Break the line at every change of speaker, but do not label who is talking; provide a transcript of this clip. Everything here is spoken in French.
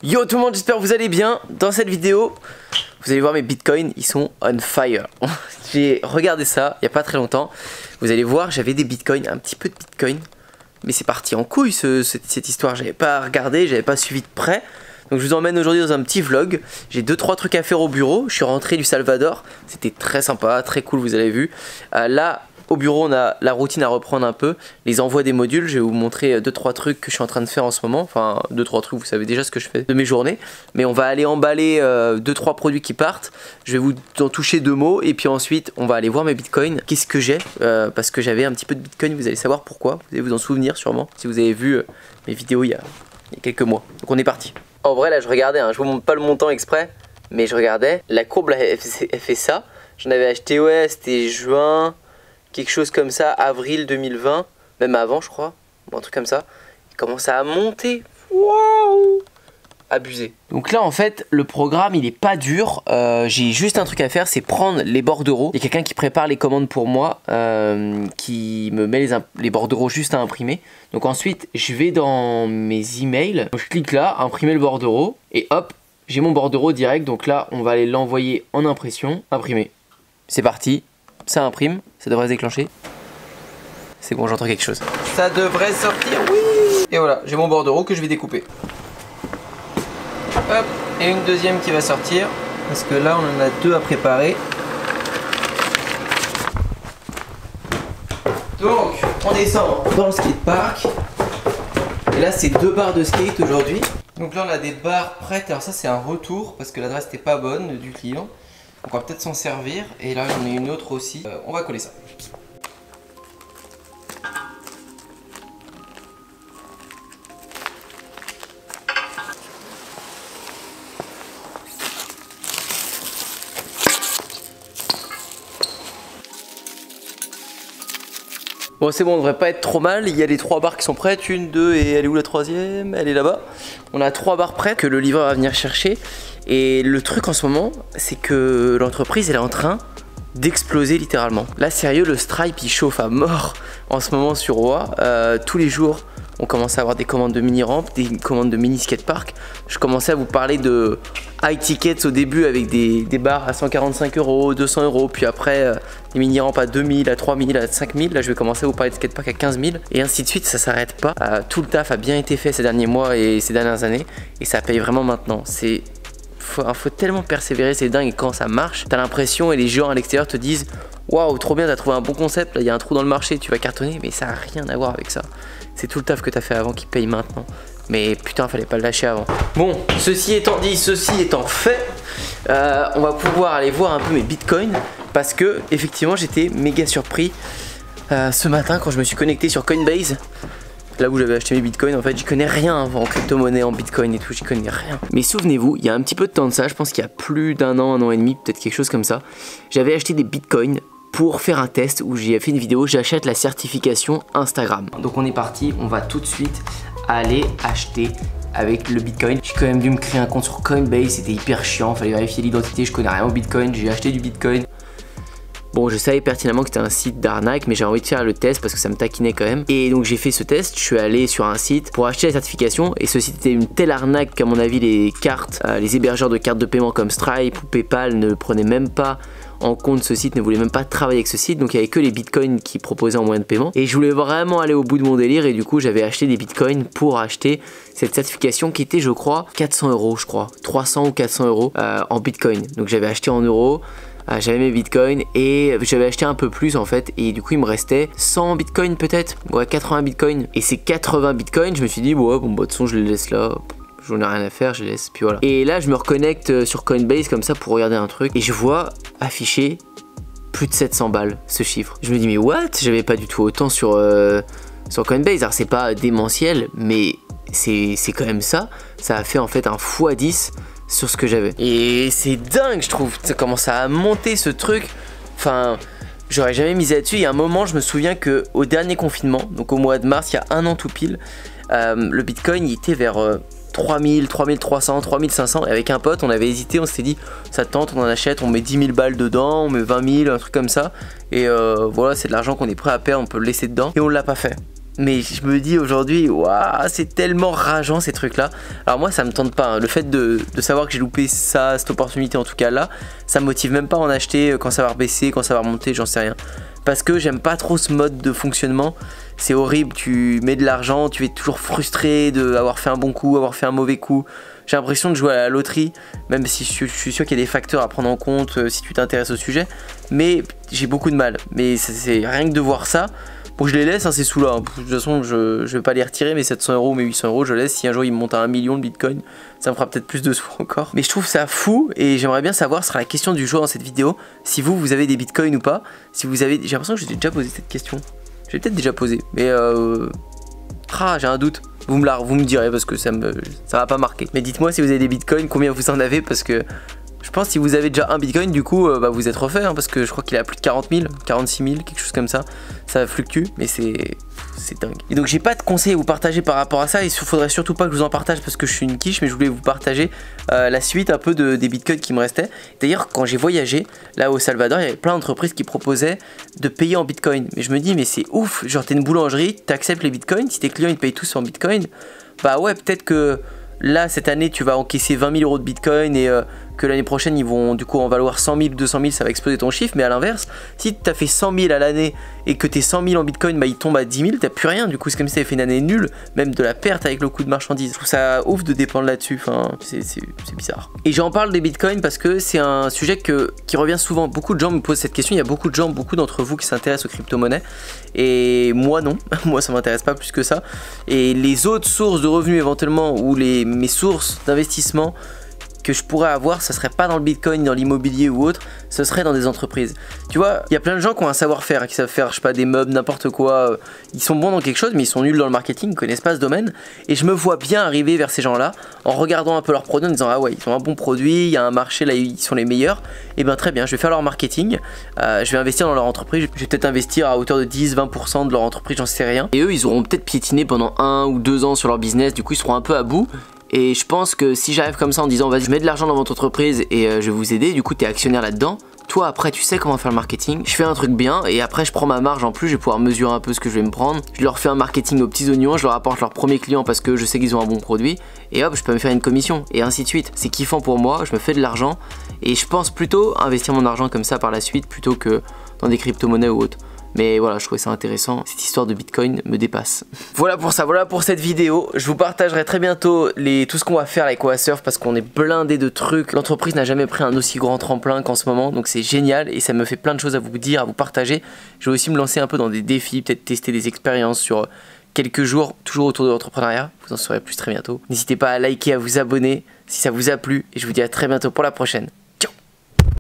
Yo tout le monde, j'espère que vous allez bien. Dans cette vidéo, vous allez voir mes bitcoins, ils sont on fire. J'ai regardé ça il n'y a pas très longtemps. Vous allez voir, j'avais des bitcoins, un petit peu de bitcoin. Mais c'est parti en couille cette histoire. J'avais pas regardé, j'avais pas suivi de près. Donc je vous emmène aujourd'hui dans un petit vlog. J'ai 2-3 trucs à faire au bureau. Je suis rentré du Salvador. C'était très sympa, très cool, vous avez vu. Là, au bureau, on a la routine à reprendre un peu. Les envois des modules, je vais vous montrer 2-3 trucs que je suis en train de faire en ce moment. Enfin, 2-3 trucs, vous savez déjà ce que je fais de mes journées. Mais on va aller emballer 2-3 produits qui partent. Je vais vous en toucher 2 mots. Et puis ensuite, on va aller voir mes bitcoins. Qu'est-ce que j'ai parce que j'avais un petit peu de bitcoin, vous allez savoir pourquoi. Vous allez vous en souvenir sûrement, si vous avez vu mes vidéos il y a quelques mois. Donc on est parti. En vrai, là, je regardais, hein, je vous montre pas le montant exprès. Mais je regardais, la courbe, là, elle fait ça. J'en avais acheté, ouais, c'était juin... quelque chose comme ça, avril 2020, même avant je crois, ou un truc comme ça. Il commence à monter, waouh, abusé. Donc là en fait le programme il est pas dur, j'ai juste un truc à faire, c'est prendre les bordereaux. Il y a quelqu'un qui prépare les commandes pour moi, qui me met les bordereaux juste à imprimer. Donc ensuite je vais dans mes emails, je clique là, imprimer le bordereau, et hop, j'ai mon bordereau direct. Donc là on va aller l'envoyer en impression, imprimer. C'est parti. Ça imprime, ça devrait se déclencher. C'est bon, j'entends quelque chose. Ça devrait sortir, oui. Et voilà, j'ai mon bordereau que je vais découper. Hop, et une deuxième qui va sortir. Parce que là, on en a 2 à préparer. Donc, on descend dans le skatepark. Et là, c'est 2 barres de skate aujourd'hui. Donc là, on a des barres prêtes. Alors ça, c'est un retour parce que l'adresse n'était pas bonne du client. Donc on va peut-être s'en servir. Et là j'en ai une autre aussi. On va coller ça. Bon c'est bon, on devrait pas être trop mal. Il y a les 3 barres qui sont prêtes. 1, 2 et elle est où la 3e? Elle est là-bas. On a 3 barres prêtes que le livreur va venir chercher. Et le truc en ce moment, c'est que l'entreprise elle est en train d'exploser littéralement. Là sérieux, le Stripe il chauffe à mort en ce moment sur OA. Tous les jours on commence à avoir des commandes de mini rampes, des commandes de mini skatepark. Je commençais à vous parler de high tickets au début avec des barres à 145 €, 200 €, puis après les mini rampes à 2000, à 3000, à 5000. Là je vais commencer à vous parler de skatepark à 15 000 et ainsi de suite. Ça s'arrête pas. Tout le taf a bien été fait ces derniers mois et ces dernières années et ça paye vraiment maintenant. Faut tellement persévérer, c'est dingue. Et quand ça marche, t'as l'impression et les gens à l'extérieur te disent waouh, trop bien, t'as trouvé un bon concept, là il y a un trou dans le marché, tu vas cartonner. Mais ça a rien à voir avec ça. C'est tout le taf que t'as fait avant qui paye maintenant. Mais putain, fallait pas le lâcher avant. Bon, ceci étant dit, ceci étant fait, on va pouvoir aller voir un peu mes bitcoins. Parce que effectivement j'étais méga surpris ce matin quand je me suis connecté sur Coinbase. Là où j'avais acheté mes bitcoins, en fait j'y connais rien en crypto-monnaie, en bitcoin et tout, j'y connais rien. Mais souvenez-vous, il y a un petit peu de temps de ça, je pense qu'il y a plus d'un an et demi, peut-être quelque chose comme ça. J'avais acheté des bitcoins pour faire un test où j'ai fait une vidéo, j'achète la certification Instagram. Donc on est parti, on va tout de suite aller acheter avec le bitcoin. J'ai quand même dû me créer un compte sur Coinbase, c'était hyper chiant, fallait vérifier l'identité, je connais rien au bitcoin, j'ai acheté du bitcoin. Bon, je savais pertinemment que c'était un site d'arnaque, mais j'ai envie de faire le test parce que ça me taquinait quand même. Et donc j'ai fait ce test, je suis allé sur un site pour acheter la certification. Et ce site était une telle arnaque qu'à mon avis les cartes, les hébergeurs de cartes de paiement comme Stripe ou Paypal ne prenaient même pas en compte ce site, ne voulaient même pas travailler avec ce site. Donc il n'y avait que les bitcoins qui proposaient en moyen de paiement. Et je voulais vraiment aller au bout de mon délire. Et du coup j'avais acheté des bitcoins pour acheter cette certification qui était je crois 400 €, je crois 300 ou 400 € en bitcoin. Donc j'avais acheté en euros. J'avais mes bitcoins et j'avais acheté un peu plus en fait, et du coup il me restait 100 bitcoins peut-être, ouais 80 bitcoins. Et ces 80 bitcoins je me suis dit ouais, bon bah de toute façon je les laisse là, j'en ai rien à faire, je les laisse, puis voilà. Et là je me reconnecte sur Coinbase comme ça pour regarder un truc et je vois afficher plus de 700 balles ce chiffre. Je me dis mais what, j'avais pas du tout autant sur Coinbase. Alors c'est pas démentiel mais c'est quand même ça a fait en fait un x10 sur ce que j'avais. Et c'est dingue je trouve, ça commence à monter ce truc. Enfin, j'aurais jamais misé là-dessus. Il y a un moment, je me souviens que au dernier confinement, donc au mois de mars, il y a un an tout pile, le bitcoin il était vers 3000, 3300, 3500. Et avec un pote, on avait hésité, on s'était dit ça tente, on en achète, on met 10 000 balles dedans, on met 20 000, un truc comme ça. Et voilà, c'est de l'argent qu'on est prêt à perdre, on peut le laisser dedans. Et on l'a pas fait. Mais je me dis aujourd'hui, waouh, c'est tellement rageant ces trucs là. Alors moi ça me tente pas, hein. Le fait de savoir que j'ai loupé ça, cette opportunité en tout cas là, ça me motive même pas à en acheter quand ça va rebaisser, quand ça va remonter, j'en sais rien. Parce que j'aime pas trop ce mode de fonctionnement. C'est horrible, tu mets de l'argent, tu es toujours frustré d'avoir fait un bon coup, avoir fait un mauvais coup. J'ai l'impression de jouer à la loterie, même si je suis sûr qu'il y a des facteurs à prendre en compte si tu t'intéresses au sujet. Mais j'ai beaucoup de mal. Mais c'est rien que de voir ça. Bon, je les laisse, hein, ces sous-là. De toute façon, je vais pas les retirer, mes 700 €, mes 800 €, je laisse. Si un jour il me monte à 1 million de bitcoin, ça me fera peut-être plus de sous encore. Mais je trouve ça fou et j'aimerais bien savoir, ce sera la question du jour dans cette vidéo, si vous avez des bitcoins ou pas. Si vous avez. J'ai l'impression que je t'ai déjà posé cette question. Je l'ai peut-être déjà posé, mais j'ai un doute. Vous me direz parce que ça va pas marquer. Mais dites-moi si vous avez des bitcoins, combien vous en avez, parce que je pense que si vous avez déjà un bitcoin, du coup, vous êtes refait, hein, parce que je crois qu'il est à plus de 40 000, 46 000, quelque chose comme ça. Ça fluctue, mais c'est dingue. Et donc j'ai pas de conseils à vous partager par rapport à ça, et il faudrait surtout pas que je vous en partage parce que je suis une quiche, mais je voulais vous partager la suite un peu des bitcoins qui me restaient. D'ailleurs, quand j'ai voyagé, là au Salvador, il y avait plein d'entreprises qui proposaient de payer en bitcoin. Mais je me dis, mais c'est ouf, genre t'es une boulangerie, t'acceptes les bitcoins, si tes clients ils te payent tous en bitcoin, bah ouais, peut-être que là cette année tu vas encaisser 20 000 € de bitcoin et que l'année prochaine ils vont du coup en valoir 100 000, 200 000, ça va exploser ton chiffre. Mais à l'inverse, si tu as fait 100 000 à l'année et que tes 100 000 en bitcoin, bah ils tombent à 10 000, t'as plus rien. Du coup c'est comme si t'avais fait une année nulle, même de la perte avec le coût de marchandises. Je trouve ça ouf de dépendre là-dessus, enfin c'est bizarre. Et j'en parle des bitcoins parce que c'est un sujet qui revient souvent. Beaucoup de gens me posent cette question, il y a beaucoup d'entre vous qui s'intéressent aux crypto-monnaies. Et moi non, moi ça m'intéresse pas plus que ça. Et les autres sources de revenus éventuellement, ou mes sources d'investissement que je pourrais avoir, ça serait pas dans le bitcoin, dans l'immobilier ou autre, ce serait dans des entreprises. Tu vois, il y a plein de gens qui ont un savoir-faire, qui savent faire, je sais pas, des meubles, n'importe quoi. Ils sont bons dans quelque chose, mais ils sont nuls dans le marketing, ils connaissent pas ce domaine. Et je me vois bien arriver vers ces gens-là, en regardant un peu leurs produits, en disant, ah ouais, ils ont un bon produit, il y a un marché, là, ils sont les meilleurs. Et ben très bien, je vais faire leur marketing, je vais investir dans leur entreprise, je vais peut-être investir à hauteur de 10-20% de leur entreprise, j'en sais rien. Et eux, ils auront peut-être piétiné pendant 1 ou 2 ans sur leur business, du coup, ils seront un peu à bout. Et je pense que si j'arrive comme ça en disant vas-y je mets de l'argent dans votre entreprise et je vais vous aider, du coup t'es actionnaire là-dedans, toi après tu sais comment faire le marketing, je fais un truc bien et après je prends ma marge en plus, je vais pouvoir mesurer un peu ce que je vais me prendre, je leur fais un marketing aux petits oignons, je leur apporte leur premier client parce que je sais qu'ils ont un bon produit et hop je peux me faire une commission et ainsi de suite. C'est kiffant pour moi, je me fais de l'argent et je pense plutôt investir mon argent comme ça par la suite plutôt que dans des crypto-monnaies ou autres. Mais voilà, je trouvais ça intéressant, cette histoire de bitcoin me dépasse. Voilà pour ça, voilà pour cette vidéo. Je vous partagerai très bientôt tout ce qu'on va faire avec Oasurf parce qu'on est blindé de trucs. L'entreprise n'a jamais pris un aussi grand tremplin qu'en ce moment, donc c'est génial et ça me fait plein de choses à vous dire, à vous partager. Je vais aussi me lancer un peu dans des défis, peut-être tester des expériences sur quelques jours, toujours autour de l'entrepreneuriat. Vous en saurez plus très bientôt. N'hésitez pas à liker, à vous abonner si ça vous a plu et je vous dis à très bientôt pour la prochaine.